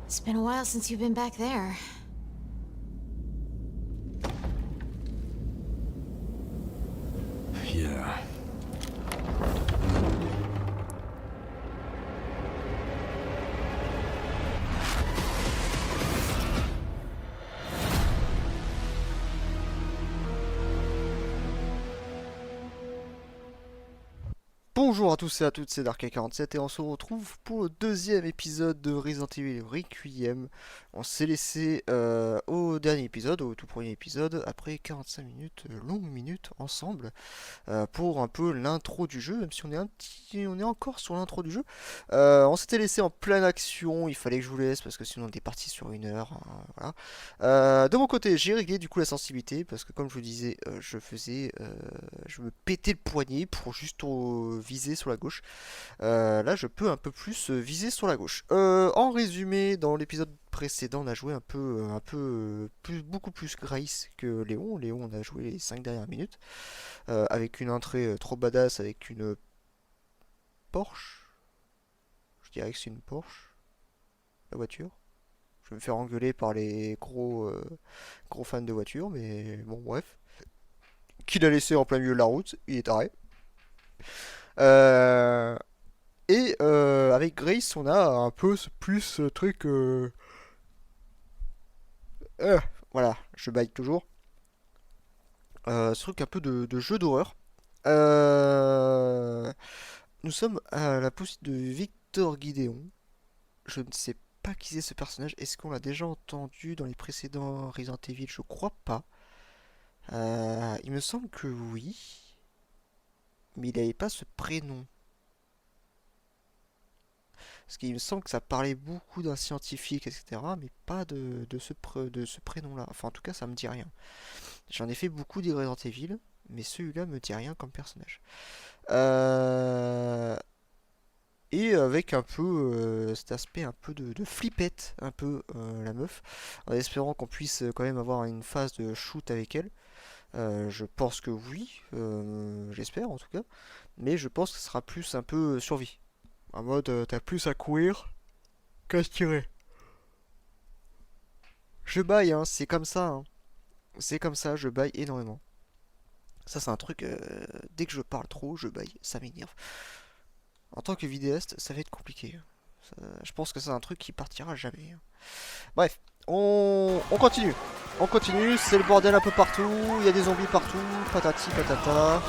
It's been a while since you've been back there. Yeah. Bonjour à tous et à toutes, c'est Dark47 et on se retrouve pour le deuxième épisode de Resident Evil Requiem. On s'est laissé au dernier épisode, au tout premier épisode, après 45 minutes, longues minutes ensemble, pour un peu l'intro du jeu, même si on est encore sur l'intro du jeu. On s'était laissé en pleine action, il fallait que je vous laisse parce que sinon on est parti sur 1 heure, hein, voilà. De mon côté, j'ai réglé du coup la sensibilité parce que comme je vous disais, je me pétais le poignet pour juste viser sur la gauche. Là, je peux un peu plus viser sur la gauche. En résumé, dans l'épisode précédent, on a joué beaucoup plus Grace que Léon. Léon, on a joué les 5 dernières minutes avec une entrée trop badass avec une Porsche. Je dirais que c'est une Porsche, la voiture. Je vais me faire engueuler par les gros fans de voitures, mais bon, bref. Qu'il a laissé en plein milieu de la route, il est taré. Euh, avec Grace, on a un peu plus ce truc. Voilà, je baille toujours. Ce truc un peu de jeu d'horreur. Euh, nous sommes à la pousse de Victor Gideon. Je ne sais pas qui c'est ce personnage. Est-ce qu'on l'a déjà entendu dans les précédents Resident Evil? Je crois pas. Il me semble que oui. Mais il n'avait pas ce prénom. Parce qu'il me semble que ça parlait beaucoup d'un scientifique, etc. Mais pas de ce prénom-là. Enfin, en tout cas, ça me dit rien. J'en ai fait beaucoup des Resident Evil, mais celui-là me dit rien comme personnage. Euh, Et avec un peu cet aspect un peu de flippette, un peu la meuf, en espérant qu'on puisse quand même avoir une phase de shoot avec elle. Je pense que oui, j'espère en tout cas. Mais je pense que ce sera plus un peu survie. En mode, t'as plus à courir qu'à se tirer. Je baille, hein, c'est comme ça, hein. C'est comme ça, je baille énormément. Ça, c'est un truc, dès que je parle trop, je baille, ça m'énerve. En tant que vidéaste, ça va être compliqué. Je pense que c'est un truc qui partira jamais. Bref, on continue. On continue, c'est le bordel un peu partout, il y a des zombies partout, patati patata.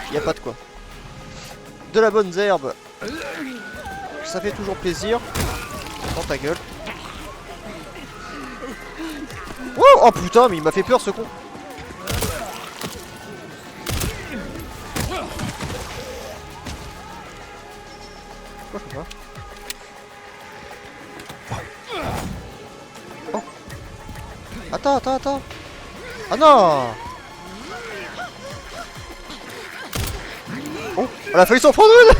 Il n'y a pas de quoi. De la bonne herbe, ça fait toujours plaisir. Dans ta gueule. Oh putain, mais il m'a fait peur ce con. Pourquoi je peux pas? Oh. Attends. Ah non. Oh, elle a failli s'en prendre une.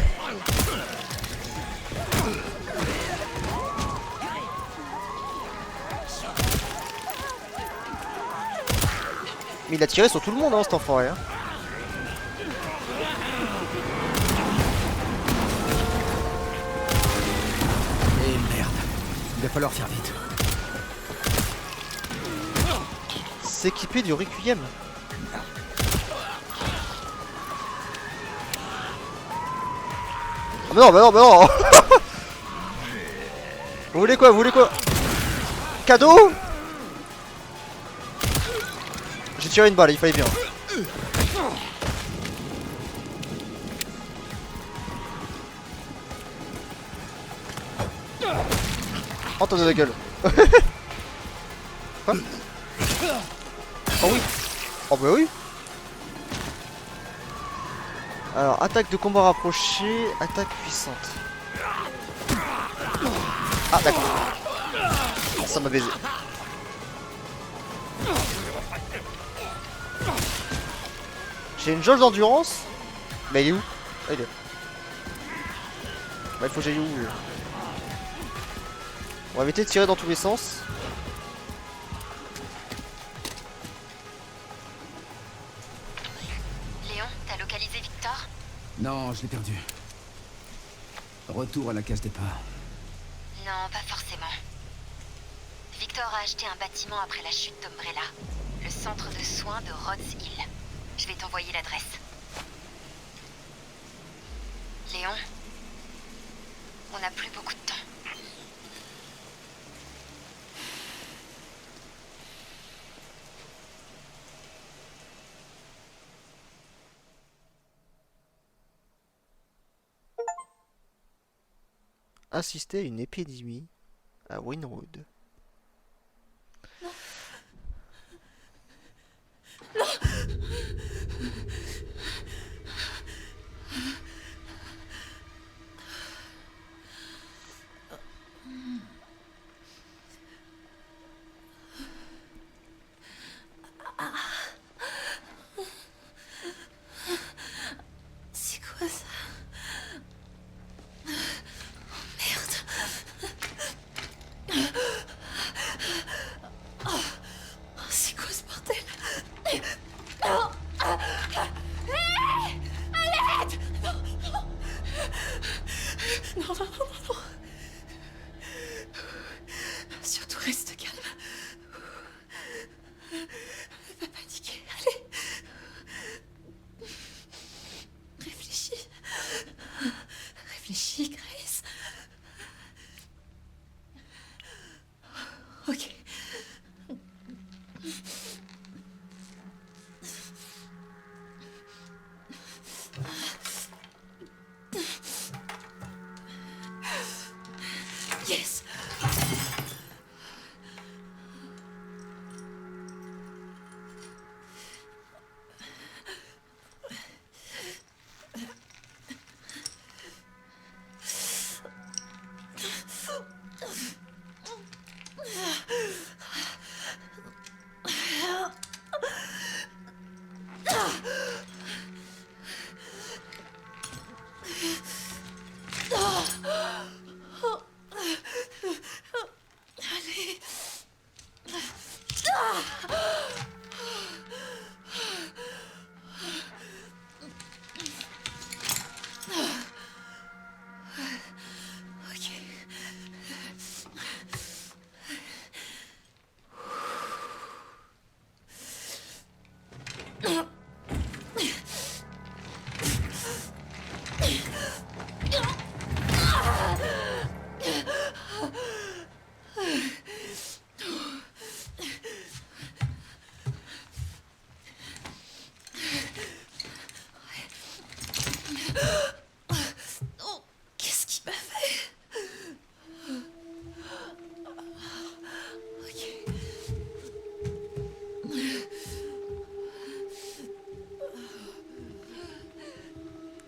Mais il a tiré sur tout le monde, hein, cet enfoiré. Hein. Et merde. Il va falloir faire vite. S'équiper du Requiem. Ah bah non. Vous voulez quoi? Cadeau? J'ai tiré une balle, il fallait bien. Oh, t'en as la gueule. Quoi? Oh oui. Oh bah oui. Alors, attaque de combat rapproché, attaque puissante. Ah d'accord. Ça m'a baisé. J'ai une jauge d'endurance. Mais il est où? Ah, il est. Bah il faut que j'aille où? On va éviter de tirer dans tous les sens. Léon, t'as localisé Victor? Non, je l'ai perdu. Retour à la case départ. Non, pas forcément. Victor a acheté un bâtiment après la chute d'Umbrella. Le centre de soins de Rhodes Hill. Je vais t'envoyer l'adresse. Léon, on n'a plus beaucoup de temps. Assister à une épidémie à Winwood. C'est quoi ça? Merde. C'est quoi ce bordel? Non, non, non, non, non. Surtout reste calme. Pas paniquer, allez. Réfléchis. Réfléchis, Grace. Ok. Yes. Allez. Ok. Oh, qu'est-ce qu'il m'a fait? Ok.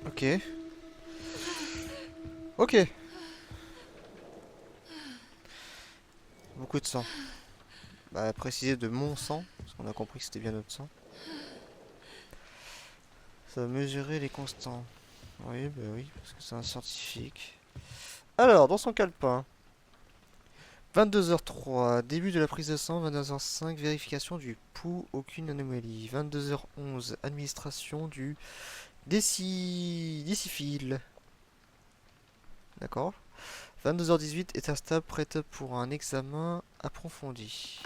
Ok. Ok. Beaucoup de sang. Bah, préciser de mon sang, parce qu'on a compris que c'était bien notre sang. Ça va mesurer les constants. Oui, bah oui, parce que c'est un scientifique. Alors, dans son calepin. 22h03, début de la prise de sang. 22h05, vérification du pouls, aucune anomalie. 22h11, administration du décifil. D'accord. 22h18, état stable, prête pour un examen approfondi.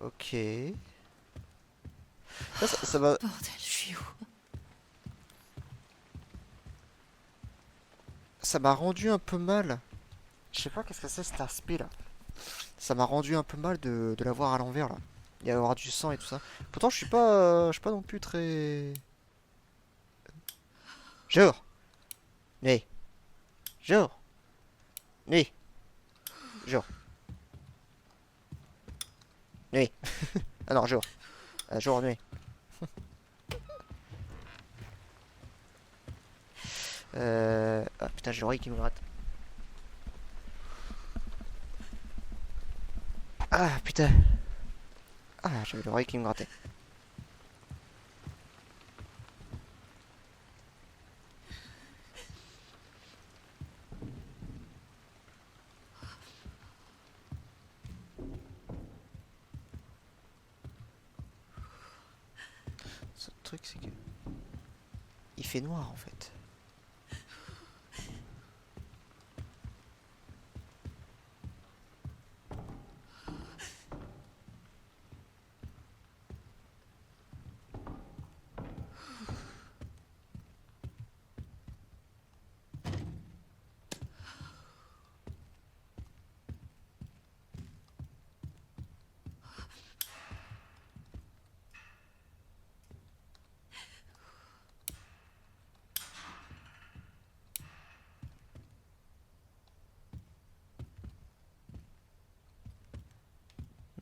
Ok. Ça va. Bordel, je suis où? Ça m'a rendu un peu mal. Je sais pas qu'est-ce que c'est cet aspect là. Ça m'a rendu un peu mal de la voir à l'envers là. Il y avoir du sang et tout ça. Pourtant je suis pas non plus très. Jour. Né. Jour. Né. Jour. Nuit. Ah non, jour. Jour, nuit. Ah putain, j'ai l'oreille qui me gratte. Ah putain. Ah, j'avais l'oreille qui me grattait. Ce truc, c'est que. Il fait noir en fait.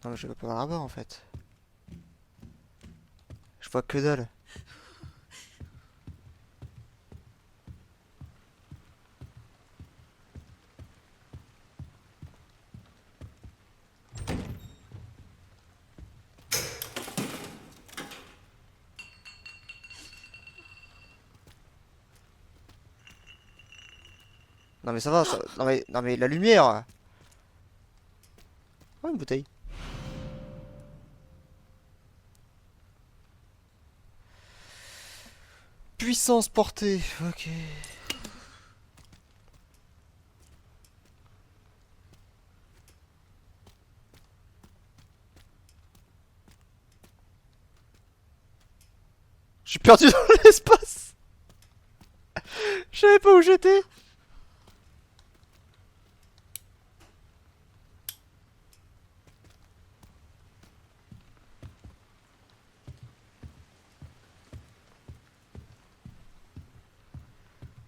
Non mais je vais pas voir là-bas en fait. Je vois que dalle. Non mais ça va, ça... Non mais la lumière. Oh une bouteille. Puissance portée, ok. Je suis perdu dans l'espace. Je savais pas où j'étais.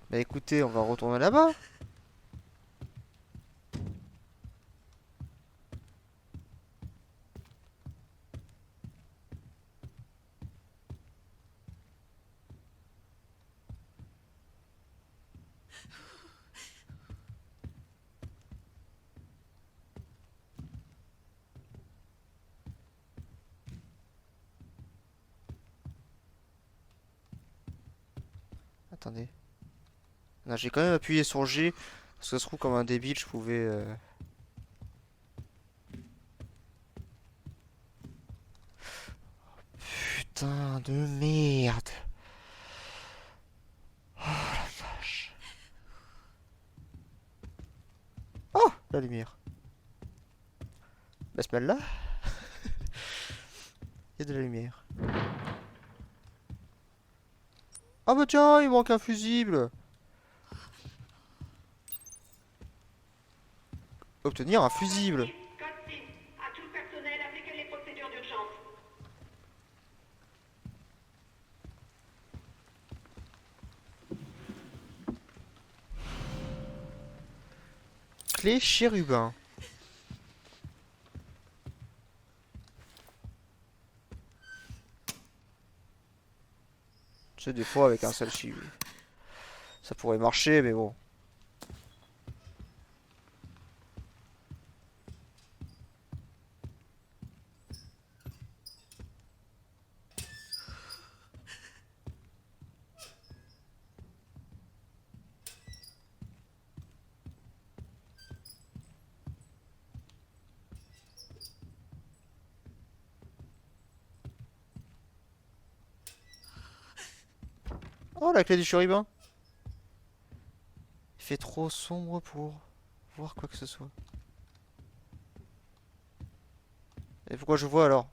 Bah écoutez, on va retourner là-bas. Attendez. Non, j'ai quand même appuyé sur G. Parce que ça se trouve comme un débile, je pouvais... Putain de merde. Oh la vache. Oh, la lumière. Bah ce là. Il y a de la lumière. Ah bah tiens, il manque un fusible. Obtenir un fusible. Code 6. À tout le personnel, appliquez les procédures d'urgence. Clé chérubin. Tu sais, des fois avec un seul chiffre, ça pourrait marcher, mais bon. Oh, la clé du chérubin. Il fait trop sombre pour voir quoi que ce soit. Et pourquoi je vois alors?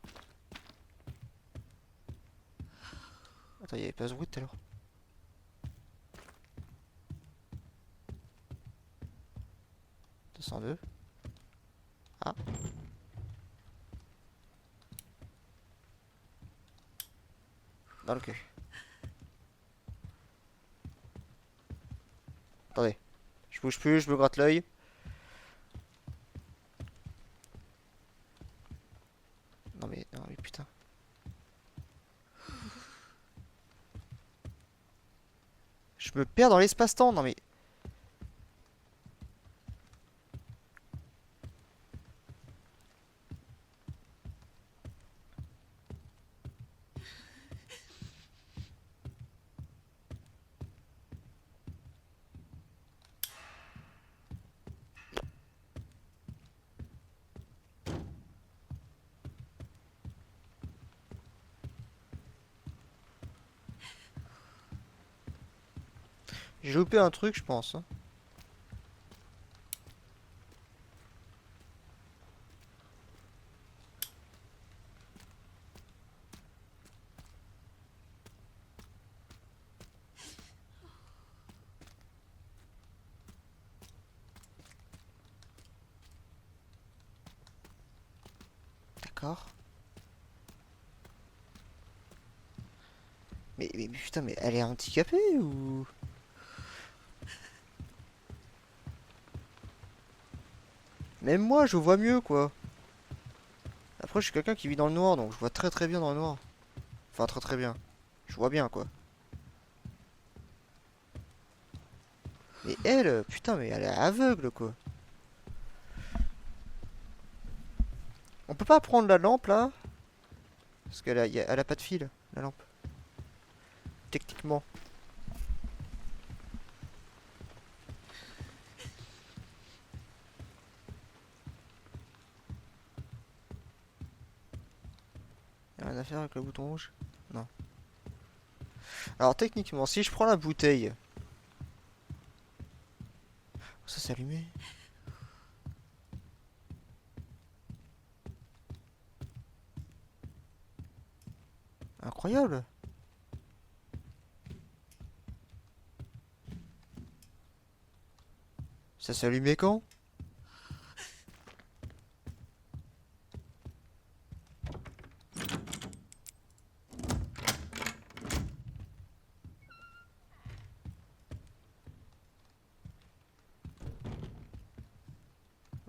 Attends, il n'y avait pas ce bruit tout à l'heure. Deux. Ah. Dans le cul. Attendez. Je bouge plus, je me gratte l'œil. Non mais putain. Je me perds dans l'espace-temps, non mais... J'ai loupé un truc, je pense. Hein. D'accord. Mais putain, mais elle est handicapée ou... Même moi, je vois mieux, quoi. Après, je suis quelqu'un qui vit dans le noir, donc je vois très très bien dans le noir. Enfin, très très bien. Je vois bien, quoi. Mais elle, putain, mais elle est aveugle, quoi. On peut pas prendre la lampe, là? Parce elle a pas de fil, la lampe. Techniquement. Y'a rien à faire avec le bouton rouge? Non. Alors techniquement, si je prends la bouteille... Ça s'est allumé. Incroyable. Ça s'est allumé quand?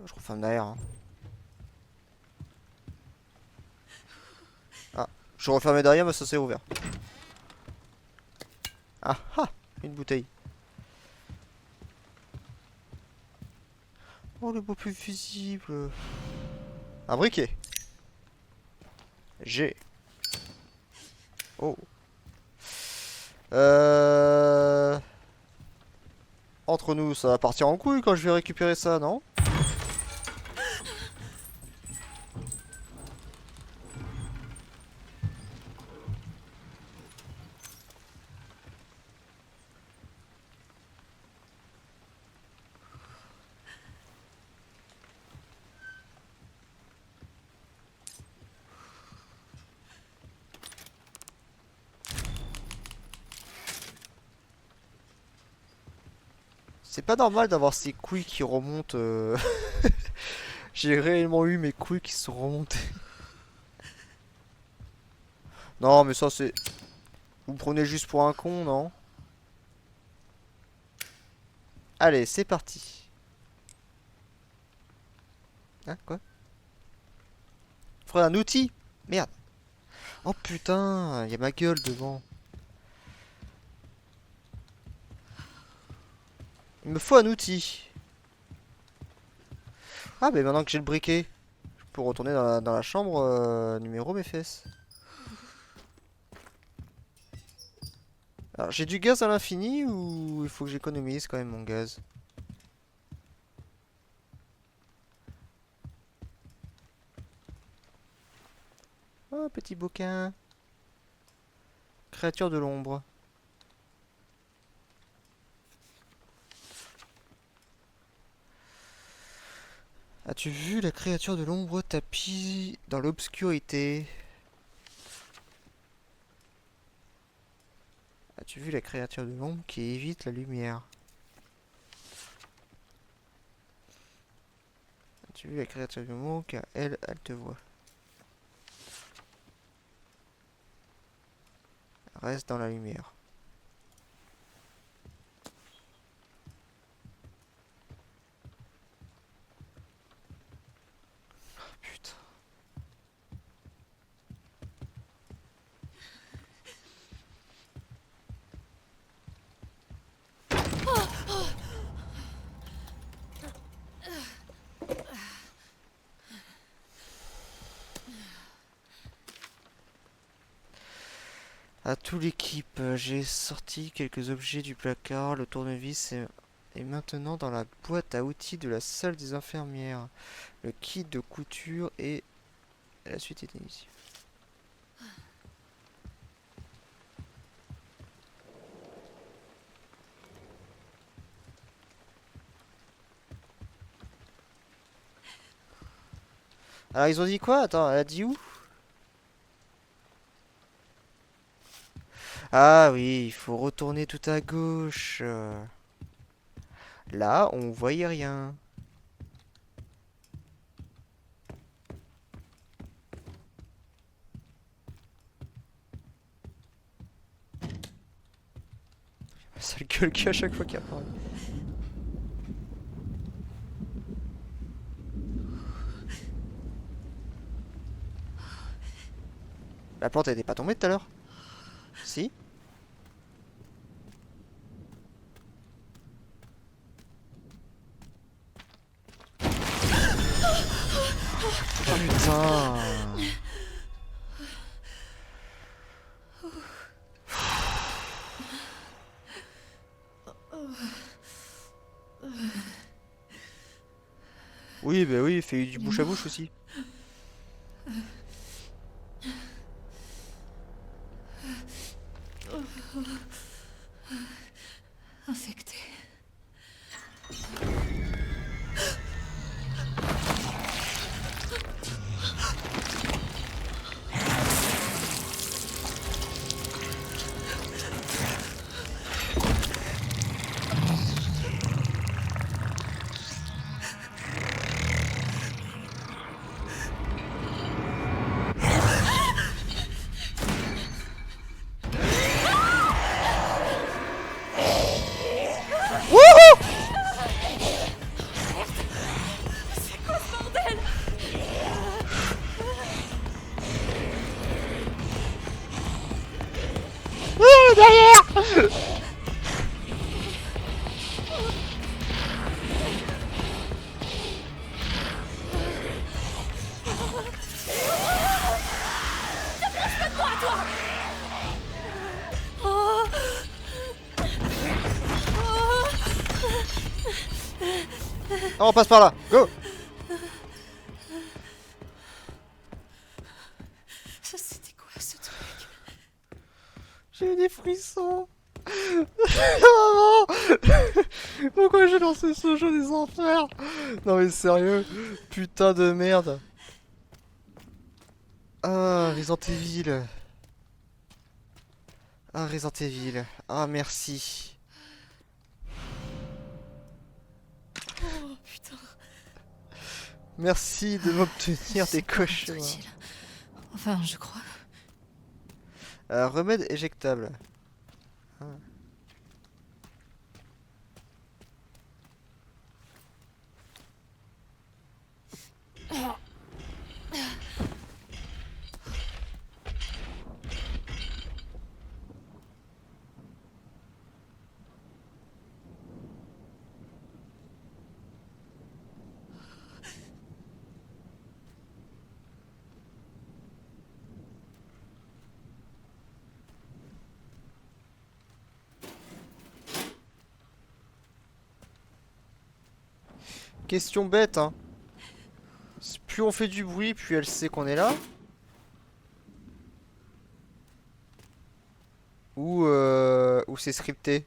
Je referme derrière. Hein. Ah, je refermais derrière, mais ça s'est ouvert. Ah ah, une bouteille. Oh, le beau plus visible. Un briquet. J'ai. Oh. Entre nous, ça va partir en couille quand je vais récupérer ça, non? C'est pas normal d'avoir ces couilles qui remontent. J'ai réellement eu mes couilles qui sont remontées. Non, mais ça c'est... Vous me prenez juste pour un con, non? Allez, c'est parti. Hein, quoi? Faudrait un outil? Merde. Oh putain, il y a ma gueule devant. Il me faut un outil. Ah, mais maintenant que j'ai le briquet, je peux retourner dans la chambre numéro mes fesses. Alors, j'ai du gaz à l'infini ou il faut que j'économise quand même mon gaz? Oh, petit bouquin. Créature de l'ombre. As-tu vu la créature de l'ombre tapis dans l'obscurité? As-tu vu la créature de l'ombre qui évite la lumière? As-tu vu la créature de l'ombre car elle te voit? Reste dans la lumière. Oh, putain. À toute l'équipe, j'ai sorti quelques objets du placard. Le tournevis est maintenant dans la boîte à outils de la salle des infirmières. Le kit de couture et la suite est inutile. Alors ils ont dit quoi? Attends, elle a dit où? Ah oui, il faut retourner tout à gauche. Là, on voyait rien. Sale gueule qui à chaque fois qu'il apparaît. La plante elle était pas tombée tout à l'heure? Si? Oh putain! Oui, bah oui, fais du bouche à bouche aussi. Infecté. Oh, on passe par là, go! C'était quoi ce truc? J'ai eu des frissons. Maman, pourquoi j'ai lancé ce jeu des enfers? Non mais sérieux, putain de merde. Ah, Resident Evil. Ah, Resident Evil. Ah, merci. Oh putain. Merci de m'obtenir des cauchemars. Utile. Enfin, je crois. Remède éjectable. Ah. Question bête, hein. Plus on fait du bruit, plus elle sait qu'on est là. Ou c'est scripté.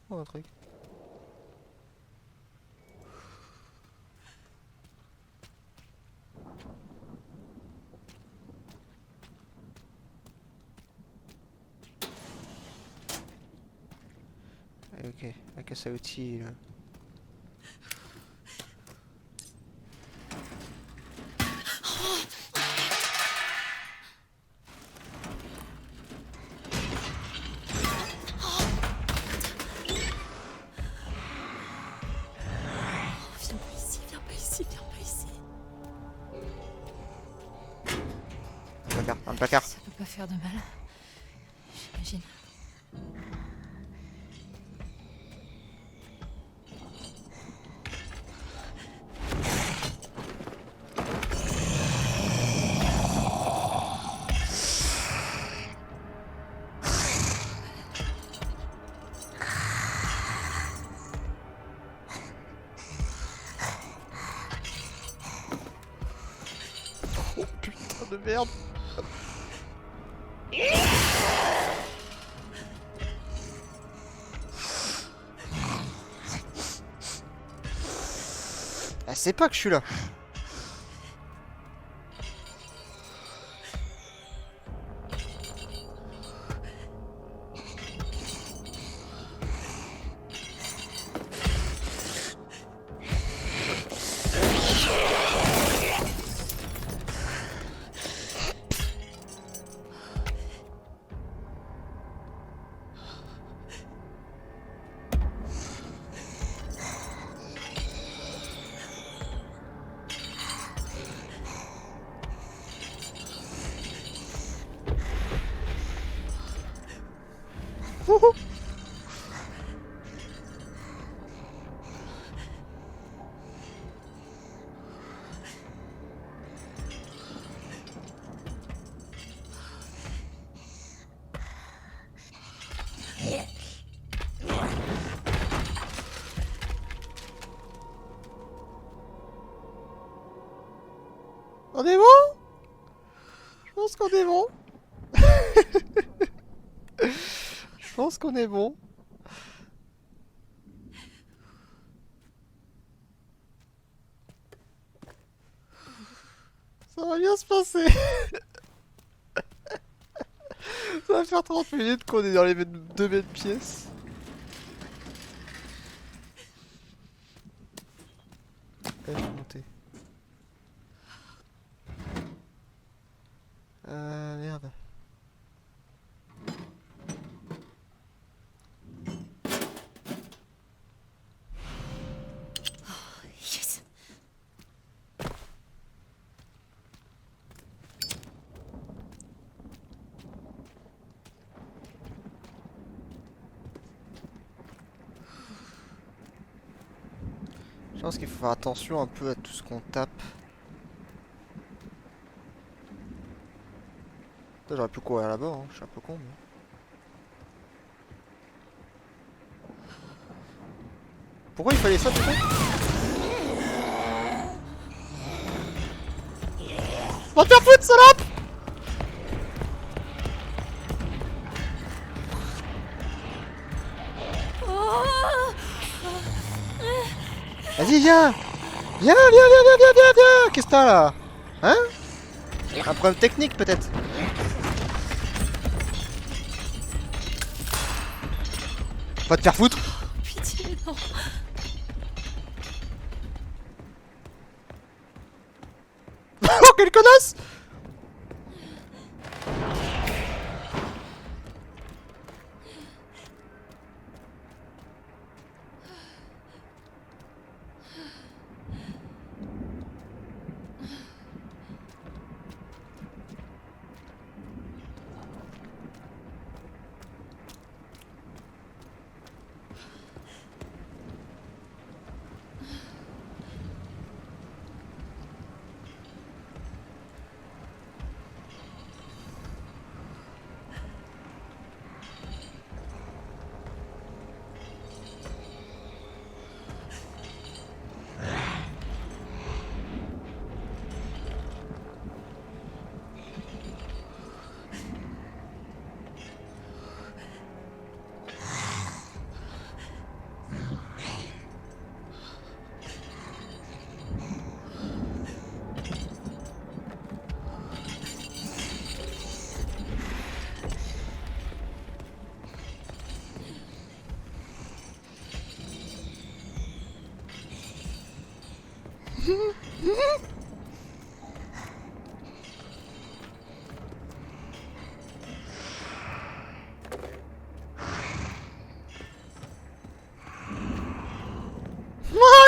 Oh, un truc. Ok, la casse à outils là. Viens pas ici, viens pas ici, viens pas ici. Un placard. Ça peut pas faire de mal. J'imagine. Oh putain de merde. Elle sait pas que je suis là. On est bon? Je pense qu'on est bon. Je pense qu'on est bon. Ça va bien se passer. Ça va faire 30 minutes qu'on est dans les deux mêmes pièces. Je vais monter. Merde. Yes. Je pense qu'il faut faire attention un peu à tout ce qu'on tape. J'aurais pu courir là-bas, hein. Je suis un peu con. Mais... Pourquoi il fallait ça, putain? Va te faire foutre, salope! Vas-y, viens! Viens! Qu'est-ce que t'as là? Hein? Un problème technique peut-être? Va te faire foutre! Pitié, non. Oh, quelle connasse!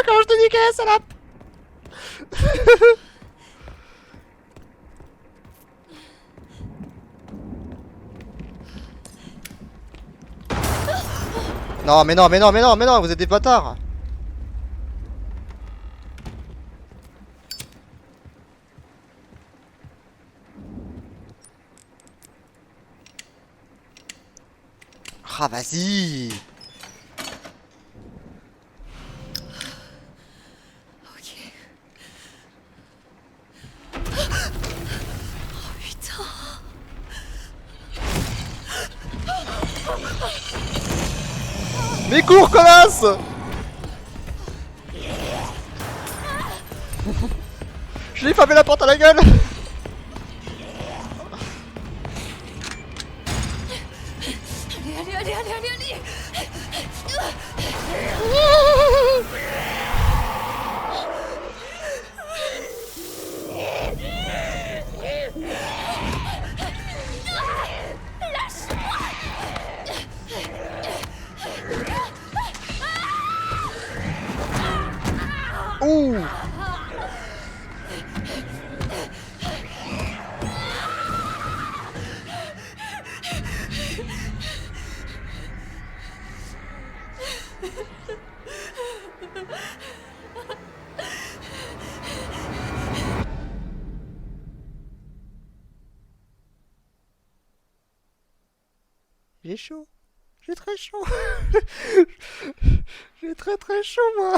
Quand je te dis qu'elle est salope! Non, mais non, vous êtes des bâtards! Ah, vas-y! Ok. Oh putain. Mais cours, connasse! Je lui ai fermé la porte à la gueule! Allez. Ouh! J'ai chaud. J'ai très chaud. J'ai très très chaud moi.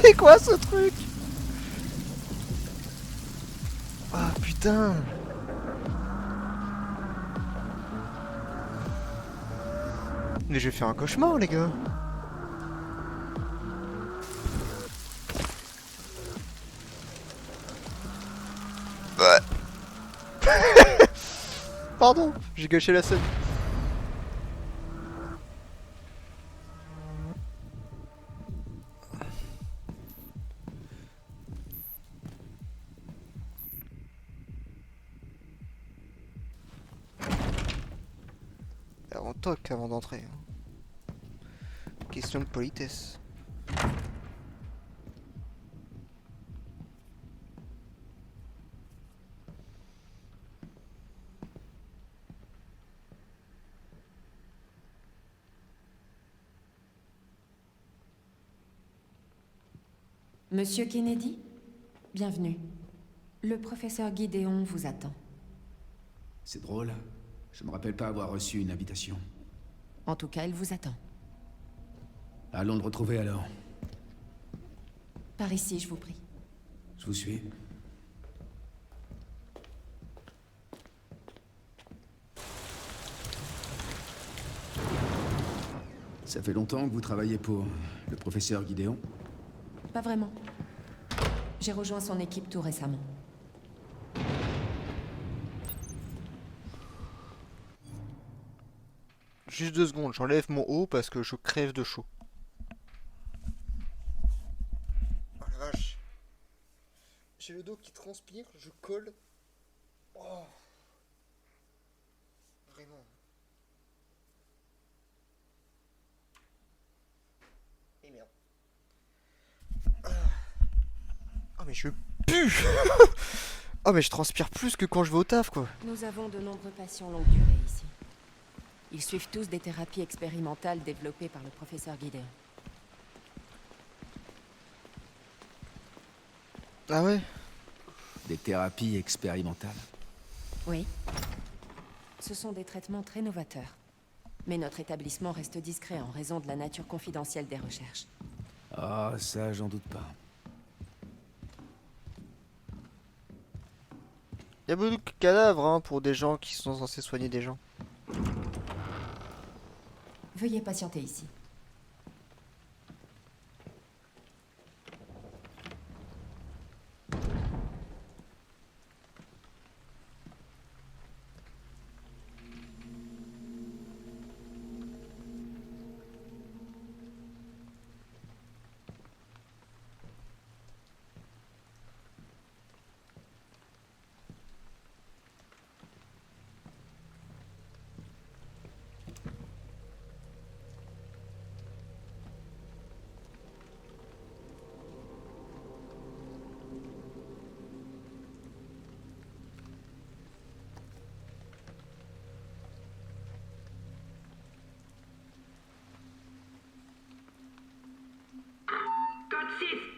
C'est quoi ce truc? Ah putain. Mais je vais faire un cauchemar les gars. Pardon, j'ai gâché la scène. On toque avant d'entrer. Question de politesse. Monsieur Kennedy, bienvenue. Le professeur Gideon vous attend. C'est drôle. Je me rappelle pas avoir reçu une invitation. En tout cas, il vous attend. Allons le retrouver alors. Par ici, je vous prie. Je vous suis. Ça fait longtemps que vous travaillez pour le professeur Gideon? Pas vraiment. J'ai rejoint son équipe tout récemment. Juste 2 secondes, j'enlève mon haut parce que je crève de chaud. Oh la vache. J'ai le dos qui transpire, je colle. Oh. Vraiment. Et merde. Oh mais je pue. Oh mais je transpire plus que quand je vais au taf quoi. Nous avons de nombreux patients longue durée ici. Ils suivent tous des thérapies expérimentales développées par le professeur Gideon. Ah ouais? Des thérapies expérimentales. Oui. Ce sont des traitements très novateurs. Mais notre établissement reste discret en raison de la nature confidentielle des recherches. Ah, ça, j'en doute pas. Il y a beaucoup de cadavres hein, pour des gens qui sont censés soigner des gens. Veuillez patienter ici.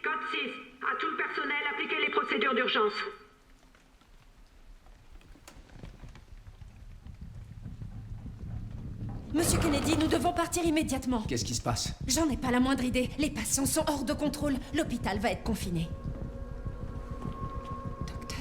Code 6. À tout le personnel, appliquez les procédures d'urgence. Monsieur Kennedy, nous devons partir immédiatement. Qu'est-ce qui se passe? J'en ai pas la moindre idée. Les patients sont hors de contrôle. L'hôpital va être confiné. Docteur?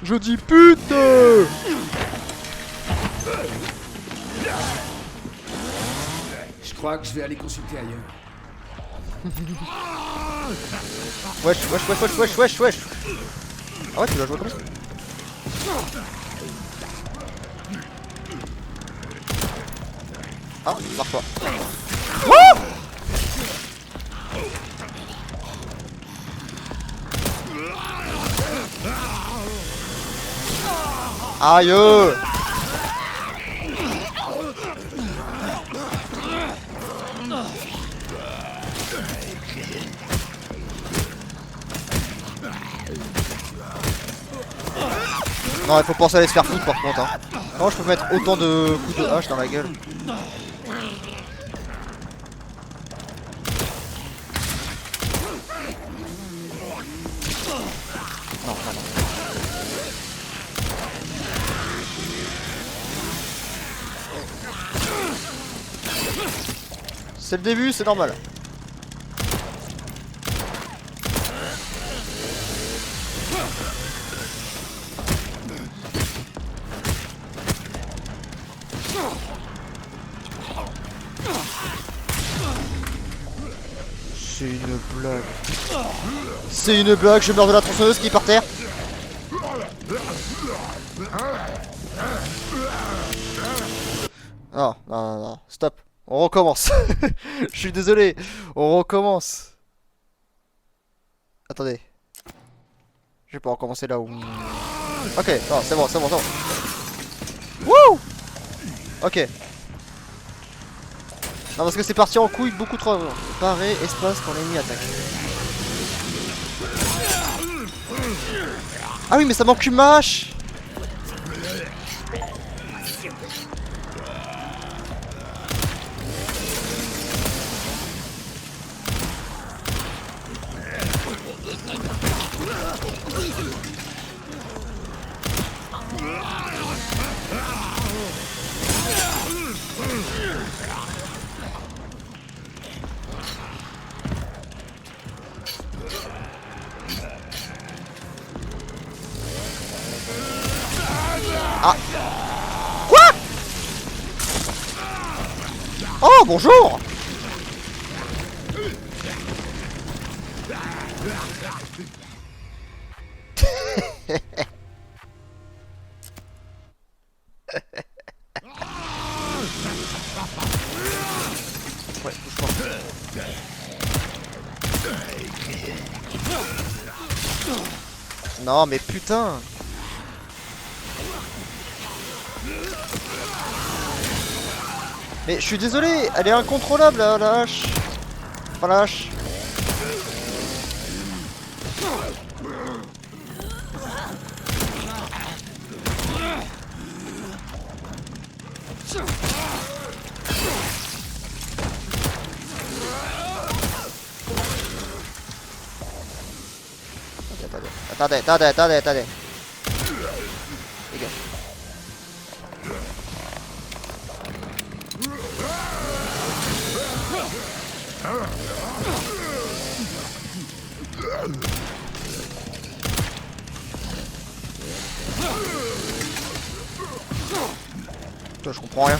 Je dis putain! Je crois que je vais aller consulter ailleurs. Wesh. Ah ouais, tu dois jouer comme ça. Ah, marche pas. Aïe! Non, il faut penser à aller se faire foutre par contre. Hein. Non, je peux mettre autant de coups de hache dans la gueule. Non, non, non. C'est le début, c'est normal. C'est une blague. C'est une blague, je meurs de la tronçonneuse qui est par terre. Non, non, non, non, stop. On recommence. Je suis désolé. On recommence. Attendez. Je vais pas recommencer là où... Ok, non, c'est bon, c'est bon, c'est bon. Wouh. Ok. Non, parce que c'est parti en couille beaucoup trop. Parer, espace quand l'ennemi attaque. Ah oui, mais ça manque une mâche. Ah. Quoi? Oh, bonjour. Ouais, bouge pas. Non, mais putain. Mais je suis désolé, elle est incontrôlable la hache. Enfin la hache. Attendez. Dégage. Putain, je comprends rien.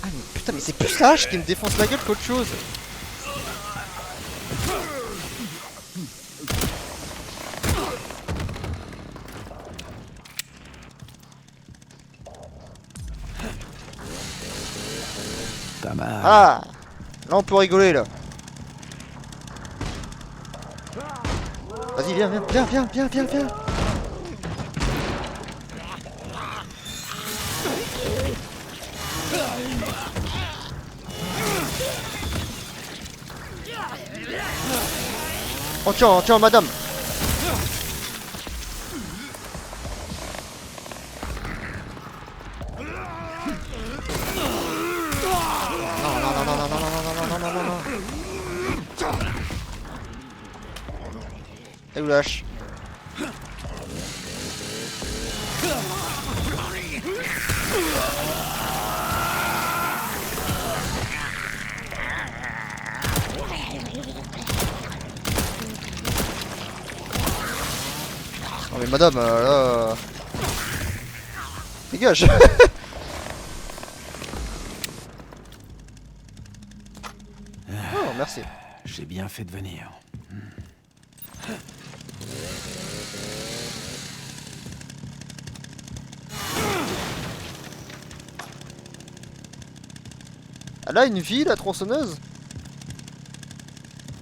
Ah mais putain, mais c'est plus la hache qui me défonce la gueule qu'autre chose. Pas mal. Ah, là on peut rigoler là. Vas-y, viens. Oh tiens, madame. Non. Et où lâche? Oh mais madame, là... Dégage. Oh merci. J'ai bien fait de venir. Elle a une vie la tronçonneuse?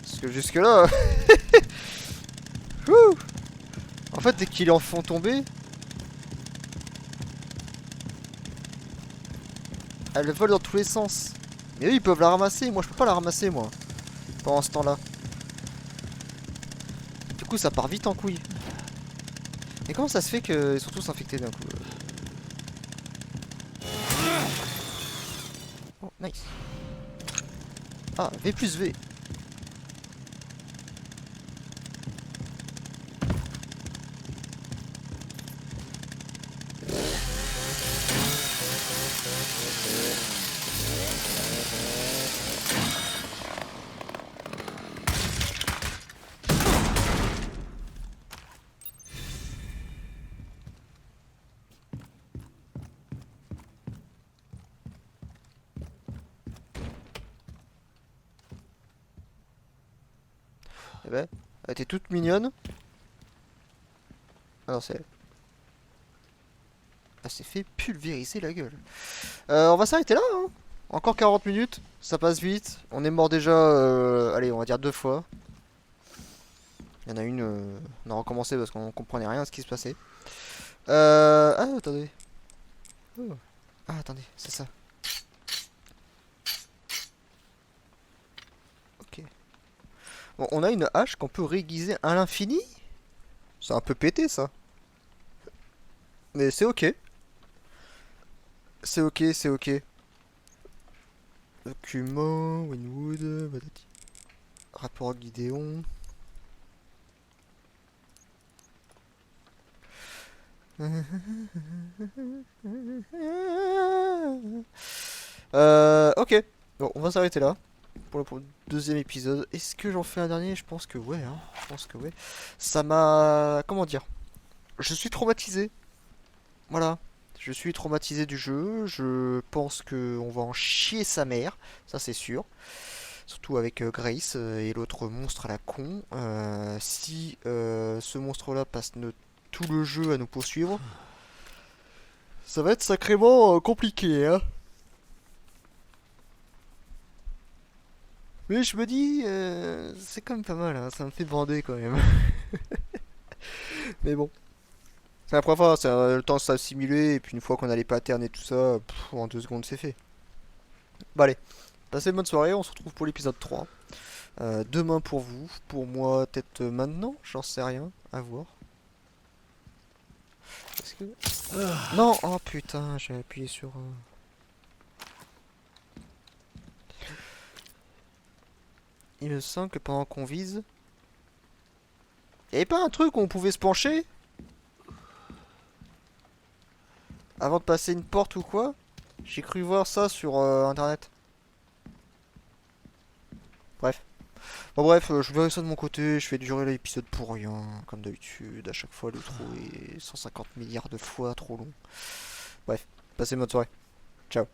Parce que jusque là... En fait dès qu'ils en font tomber... Elle vole dans tous les sens. Mais eux ils peuvent la ramasser, moi je peux pas la ramasser moi. Pendant ce temps là. Du coup ça part vite en couille. Et comment ça se fait qu'ils sont tous infectés d'un coup Oh, nice. Ah, V plus V. Eh ben, elle était toute mignonne. Alors c'est... Elle s'est fait pulvériser la gueule. On va s'arrêter là, hein. Encore 40 minutes, ça passe vite. On est mort déjà, allez, on va dire 2 fois. Il y en a une, on a recommencé parce qu'on comprenait rien à ce qui se passait. Ah, attendez. Oh. Ah, attendez, c'est ça. Ok. Bon, on a une hache qu'on peut réaiguiser à l'infini. C'est un peu pété, ça. Mais c'est ok. C'est ok, c'est ok. Document, Winwood, patati. Rapport Gideon. Ok. Bon, on va s'arrêter là pour le deuxième épisode. Est-ce que j'en fais un dernier? Je pense que ouais, hein. Je pense que ouais. Ça m'a... Comment dire? Je suis traumatisé. Voilà. Je suis traumatisé du jeu. Je pense que on va en chier sa mère. Ça, c'est sûr. Surtout avec Grace et l'autre monstre à la con. Si ce monstre-là passe tout le jeu à nous poursuivre, ça va être sacrément compliqué, hein. Mais je me dis, c'est quand même pas mal, hein. Ça me fait bander quand même. Mais bon. C'est la première fois, ça a le temps de s'assimiler, et puis une fois qu'on a les patterns et tout ça, en 2 secondes c'est fait. Bon allez, passez une bonne soirée, on se retrouve pour l'épisode 3. Demain pour vous, pour moi peut-être maintenant, j'en sais rien, à voir. Est-ce que... Non, oh putain, j'ai appuyé sur... Il me semble que pendant qu'on vise... Y'avait pas un truc où on pouvait se pencher? Avant de passer une porte ou quoi? J'ai cru voir ça sur internet. Bref. Bon bref, je verrai ça de mon côté, je fais durer l'épisode pour rien, comme d'habitude, à chaque fois le trou est 150 milliards de fois trop long. Bref, passez une bonne soirée. Ciao.